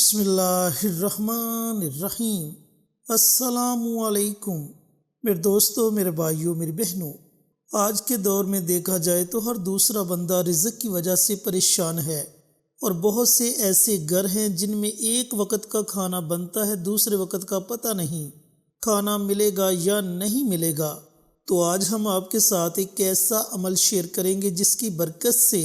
بسم اللہ الرحمن الرحیم۔ السلام علیکم میرے دوستوں، میرے بھائیوں، میری بہنوں۔ آج کے دور میں دیکھا جائے تو ہر دوسرا بندہ رزق کی وجہ سے پریشان ہے، اور بہت سے ایسے گھر ہیں جن میں ایک وقت کا کھانا بنتا ہے، دوسرے وقت کا پتہ نہیں کھانا ملے گا یا نہیں ملے گا۔ تو آج ہم آپ کے ساتھ ایک ایسا عمل شیئر کریں گے جس کی برکت سے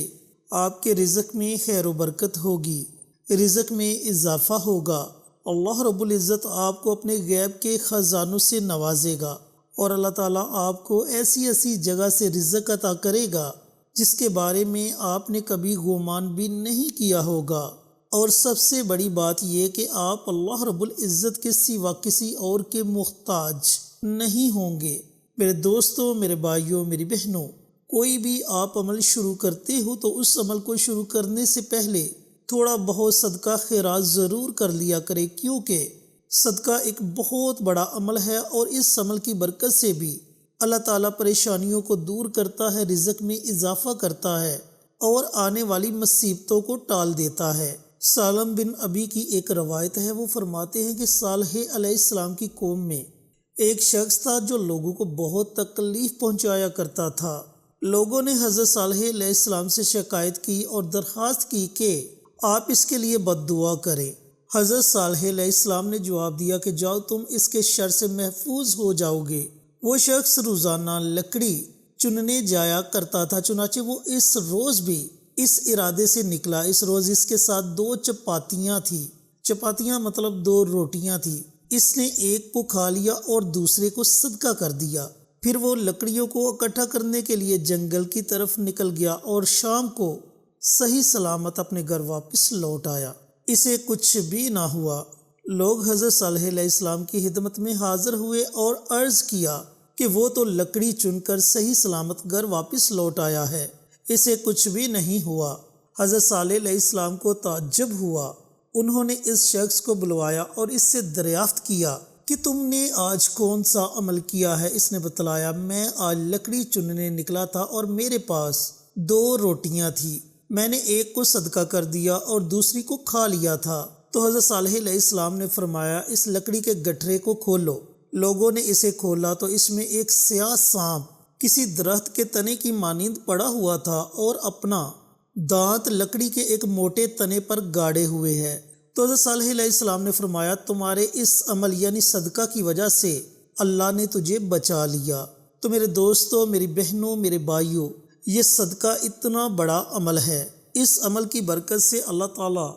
آپ کے رزق میں خیر و برکت ہوگی، رزق میں اضافہ ہوگا۔ اللہ رب العزت آپ کو اپنے غیب کے خزانوں سے نوازے گا، اور اللہ تعالیٰ آپ کو ایسی ایسی جگہ سے رزق عطا کرے گا جس کے بارے میں آپ نے کبھی گمان بھی نہیں کیا ہوگا۔ اور سب سے بڑی بات یہ کہ آپ اللہ رب العزت کے سوا کسی اور کے محتاج نہیں ہوں گے۔ میرے دوستوں، میرے بھائیوں، میری بہنوں، کوئی بھی آپ عمل شروع کرتے ہو تو اس عمل کو شروع کرنے سے پہلے تھوڑا بہت صدقہ خیرات ضرور کر لیا کرے، کیونکہ صدقہ ایک بہت بڑا عمل ہے، اور اس عمل کی برکت سے بھی اللہ تعالیٰ پریشانیوں کو دور کرتا ہے، رزق میں اضافہ کرتا ہے، اور آنے والی مصیبتوں کو ٹال دیتا ہے۔ سالم بن ابی کی ایک روایت ہے، وہ فرماتے ہیں کہ صالح علیہ السلام کی قوم میں ایک شخص تھا جو لوگوں کو بہت تکلیف پہنچایا کرتا تھا۔ لوگوں نے حضرت صالح علیہ السلام سے شکایت کی اور درخواست کی کہ آپ اس کے لیے بد دعا کریں۔ حضرت صالح علیہ السلام نے جواب دیا کہ جاؤ، تم اس کے شر سے محفوظ ہو جاؤ گے۔ وہ شخص روزانہ لکڑی چننے جایا کرتا تھا، چنانچہ وہ اس روز بھی اس ارادے سے نکلا۔ اس روز اس کے ساتھ 2 چپاتیاں تھیں، چپاتیاں مطلب 2 روٹیاں تھیں۔ اس نے ایک کو کھا لیا اور دوسرے کو صدقہ کر دیا۔ پھر وہ لکڑیوں کو اکٹھا کرنے کے لیے جنگل کی طرف نکل گیا، اور شام کو صحیح سلامت اپنے گھر واپس لوٹ آیا۔ اسے کچھ بھی نہ ہوا۔ لوگ حضرت صالح علیہ السلام کی خدمت میں حاضر ہوئے اور عرض کیا کہ وہ تو لکڑی چن کر صحیح سلامت گھر واپس لوٹ آیا ہے، اسے کچھ بھی نہیں ہوا۔ حضرت صالح علیہ السلام کو تعجب ہوا۔ انہوں نے اس شخص کو بلوایا اور اس سے دریافت کیا کہ تم نے آج کون سا عمل کیا ہے؟ اس نے بتلایا، میں آج لکڑی چننے نکلا تھا اور میرے پاس 2 روٹیاں تھیں، میں نے ایک کو صدقہ کر دیا اور دوسری کو کھا لیا تھا۔ تو حضرت صالح علیہ السلام نے فرمایا، اس لکڑی کے گٹھرے کو کھولو۔ لوگوں نے اسے کھولا تو اس میں ایک سیاہ سانپ کسی درخت کے تنے کی مانند پڑا ہوا تھا، اور اپنا دانت لکڑی کے ایک موٹے تنے پر گاڑے ہوئے ہے۔ تو حضرت صالح علیہ السلام نے فرمایا، تمہارے اس عمل یعنی صدقہ کی وجہ سے اللہ نے تجھے بچا لیا۔ تو میرے دوستوں، میری بہنوں، میرے بھائیوں، یہ صدقہ اتنا بڑا عمل ہے۔ اس عمل کی برکت سے اللہ تعالیٰ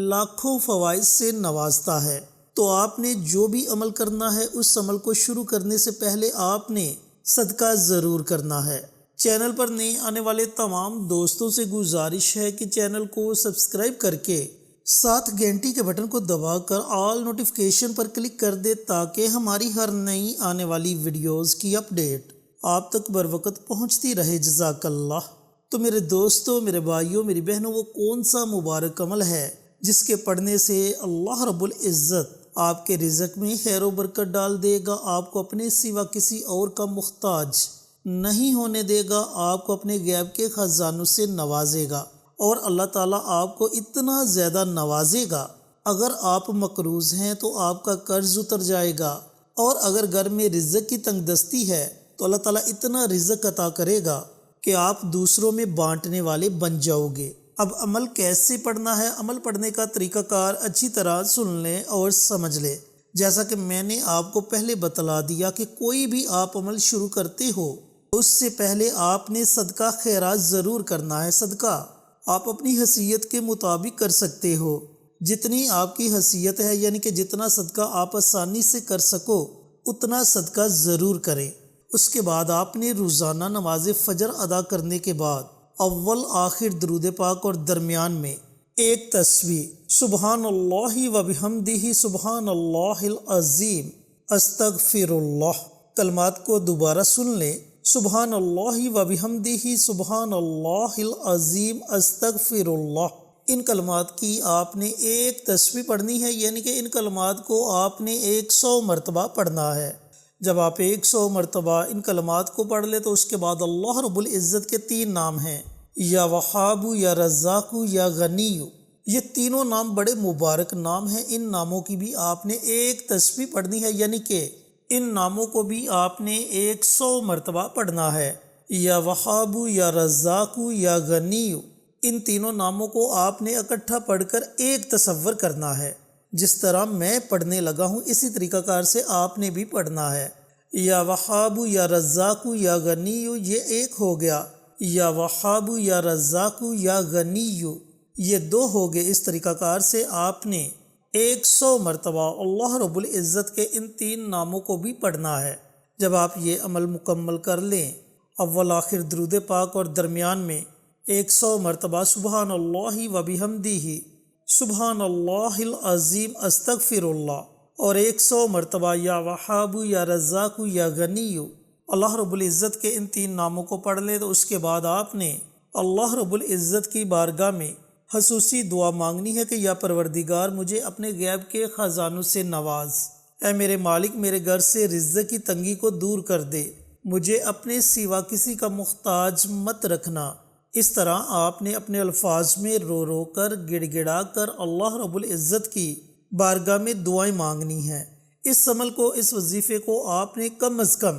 لاکھوں فوائد سے نوازتا ہے۔ تو آپ نے جو بھی عمل کرنا ہے، اس عمل کو شروع کرنے سے پہلے آپ نے صدقہ ضرور کرنا ہے۔ چینل پر نئے آنے والے تمام دوستوں سے گزارش ہے کہ چینل کو سبسکرائب کر کے ساتھ گھنٹی کے بٹن کو دبا کر آل نوٹیفیکیشن پر کلک کر دے، تاکہ ہماری ہر نئی آنے والی ویڈیوز کی اپڈیٹ آپ تک بر وقت پہنچتی رہے۔ جزاک اللہ۔ تو میرے دوستوں، میرے بھائیوں، میری بہنوں، وہ کون سا مبارک عمل ہے جس کے پڑھنے سے اللہ رب العزت آپ کے رزق میں خیر و برکت ڈال دے گا، آپ کو اپنے سوا کسی اور کا محتاج نہیں ہونے دے گا، آپ کو اپنے غیب کے خزانوں سے نوازے گا، اور اللہ تعالیٰ آپ کو اتنا زیادہ نوازے گا، اگر آپ مقروض ہیں تو آپ کا قرض اتر جائے گا، اور اگر گھر میں رزق کی تنگ دستی ہے تو اللہ تعالیٰ اتنا رزق عطا کرے گا کہ آپ دوسروں میں بانٹنے والے بن جاؤ گے۔ اب عمل کیسے پڑھنا ہے؟ عمل پڑھنے کا طریقہ کار اچھی طرح سن لیں اور سمجھ لیں۔ جیسا کہ میں نے آپ کو پہلے بتلا دیا کہ کوئی بھی آپ عمل شروع کرتے ہو، اس سے پہلے آپ نے صدقہ خیرات ضرور کرنا ہے۔ صدقہ آپ اپنی حیثیت کے مطابق کر سکتے ہو، جتنی آپ کی حیثیت ہے، یعنی کہ جتنا صدقہ آپ آسانی سے کر سکو اتنا صدقہ ضرور کریں۔ اس کے بعد آپ نے روزانہ نماز فجر ادا کرنے کے بعد اول آخر درود پاک اور درمیان میں ایک تسبیح سبحان اللہ و بحمدہ سبحان اللہ العظیم استغفر اللہ کلمات کو دوبارہ سن لیں۔ سبحان اللہ و بحمدہ سبحان اللہ العظیم استغفر اللہ، ان کلمات کی آپ نے ایک تسبیح پڑھنی ہے، یعنی کہ ان کلمات کو آپ نے 100 مرتبہ پڑھنا ہے۔ جب آپ 100 مرتبہ ان کلمات کو پڑھ لیں تو اس کے بعد اللہ رب العزت کے 3 نام ہیں، یا وہاب، یا رزاق، یا غنی۔ یہ تینوں نام بڑے مبارک نام ہیں۔ ان ناموں کی بھی آپ نے ایک تسبیح پڑھنی ہے، یعنی کہ ان ناموں کو بھی آپ نے 100 مرتبہ پڑھنا ہے۔ یا وہاب، یا رزاق، یا غنی، ان تینوں ناموں کو آپ نے اکٹھا پڑھ کر ایک تصور کرنا ہے۔ جس طرح میں پڑھنے لگا ہوں اسی طریقہ کار سے آپ نے بھی پڑھنا ہے۔ یا وہاب، یا رزاق، یا غنی، یہ ایک ہو گیا۔ یا وہاب، یا رزاق، یا غنی، یہ 2 ہو گئے۔ اس طریقہ کار سے آپ نے 100 مرتبہ اللہ رب العزت کے ان 3 ناموں کو بھی پڑھنا ہے۔ جب آپ یہ عمل مکمل کر لیں، اول آخر درود پاک اور درمیان میں 100 مرتبہ سبحان اللہ و بحمدہ، سبحان اللہ العظیم، استغفر اللہ، اور 100 مرتبہ یا وہاب، یا رزاق، یا غنی، اللہ رب العزت کے ان 3 ناموں کو پڑھ لیں تو اس کے بعد آپ نے اللہ رب العزت کی بارگاہ میں خصوصی دعا مانگنی ہے کہ یا پروردگار مجھے اپنے غیب کے خزانوں سے نواز، اے میرے مالک میرے گھر سے رزق کی تنگی کو دور کر دے، مجھے اپنے سوا کسی کا محتاج مت رکھنا۔ اس طرح آپ نے اپنے الفاظ میں رو رو کر گڑ گڑا کر اللہ رب العزت کی بارگاہ میں دعائیں مانگنی ہیں۔ اس عمل کو، اس وظیفے کو آپ نے کم از کم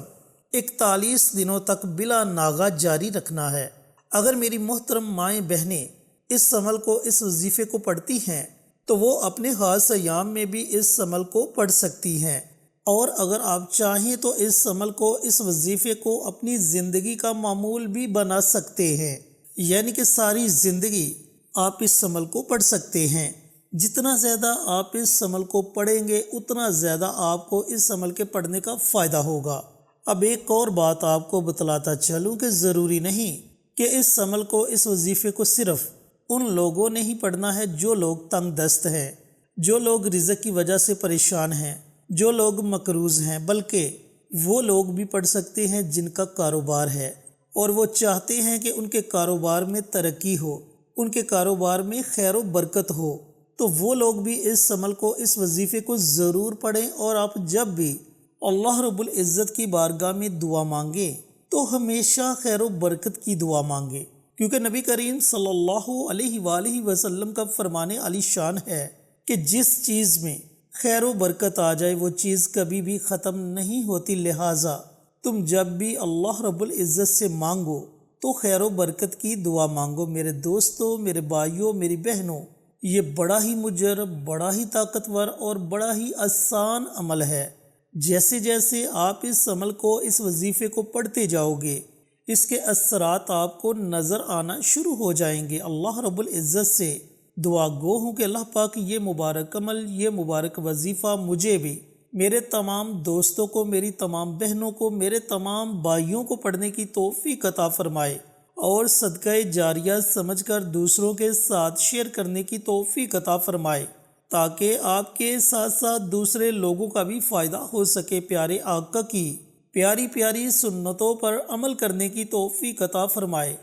41 دنوں تک بلا ناغہ جاری رکھنا ہے۔ اگر میری محترم مائیں بہنیں اس عمل کو، اس وظیفے کو پڑھتی ہیں تو وہ اپنے خاص ایام میں بھی اس عمل کو پڑھ سکتی ہیں، اور اگر آپ چاہیں تو اس عمل کو، اس وظیفے کو اپنی زندگی کا معمول بھی بنا سکتے ہیں، یعنی کہ ساری زندگی آپ اس عمل کو پڑھ سکتے ہیں۔ جتنا زیادہ آپ اس عمل کو پڑھیں گے اتنا زیادہ آپ کو اس عمل کے پڑھنے کا فائدہ ہوگا۔ اب ایک اور بات آپ کو بتلاتا چلوں کہ ضروری نہیں کہ اس عمل کو، اس وظیفے کو صرف ان لوگوں نے ہی پڑھنا ہے جو لوگ تنگ دست ہیں، جو لوگ رزق کی وجہ سے پریشان ہیں، جو لوگ مقروض ہیں، بلکہ وہ لوگ بھی پڑھ سکتے ہیں جن کا کاروبار ہے اور وہ چاہتے ہیں کہ ان کے کاروبار میں ترقی ہو، ان کے کاروبار میں خیر و برکت ہو، تو وہ لوگ بھی اس عمل کو، اس وظیفے کو ضرور پڑھیں۔ اور آپ جب بھی اللہ رب العزت کی بارگاہ میں دعا مانگیں تو ہمیشہ خیر و برکت کی دعا مانگیں، کیونکہ نبی کریم صلی اللہ علیہ وآلہ وسلم کا فرمان علی شان ہے کہ جس چیز میں خیر و برکت آ جائے وہ چیز کبھی بھی ختم نہیں ہوتی، لہٰذا تم جب بھی اللہ رب العزت سے مانگو تو خیر و برکت کی دعا مانگو۔ میرے دوستوں، میرے بھائیوں، میری بہنوں، یہ بڑا ہی مجرب، بڑا ہی طاقتور اور بڑا ہی آسان عمل ہے۔ جیسے جیسے آپ اس عمل کو، اس وظیفے کو پڑھتے جاؤ گے، اس کے اثرات آپ کو نظر آنا شروع ہو جائیں گے۔ اللہ رب العزت سے دعا گو ہوں کہ اللہ پاک یہ مبارک عمل، یہ مبارک وظیفہ مجھے بھی، میرے تمام دوستوں کو، میری تمام بہنوں کو، میرے تمام بھائیوں کو پڑھنے کی توفیق عطا فرمائے، اور صدقہ جاریہ سمجھ کر دوسروں کے ساتھ شیئر کرنے کی توفیق عطا فرمائے، تاکہ آپ کے ساتھ ساتھ دوسرے لوگوں کا بھی فائدہ ہو سکے۔ پیارے آقا کی پیاری پیاری سنتوں پر عمل کرنے کی توفیق عطا فرمائے،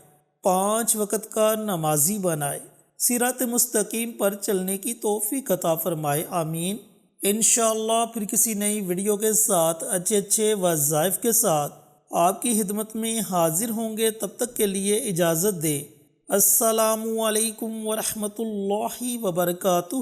5 وقت کا نمازی بنائے، صراط مستقیم پر چلنے کی توفیق عطا فرمائے، آمین۔ انشاءاللہ پھر کسی نئی ویڈیو کے ساتھ، اچھے وظائف کے ساتھ آپ کی خدمت میں حاضر ہوں گے۔ تب تک کے لیے اجازت دیں۔ السلام علیکم ورحمۃ اللہ وبرکاتہ۔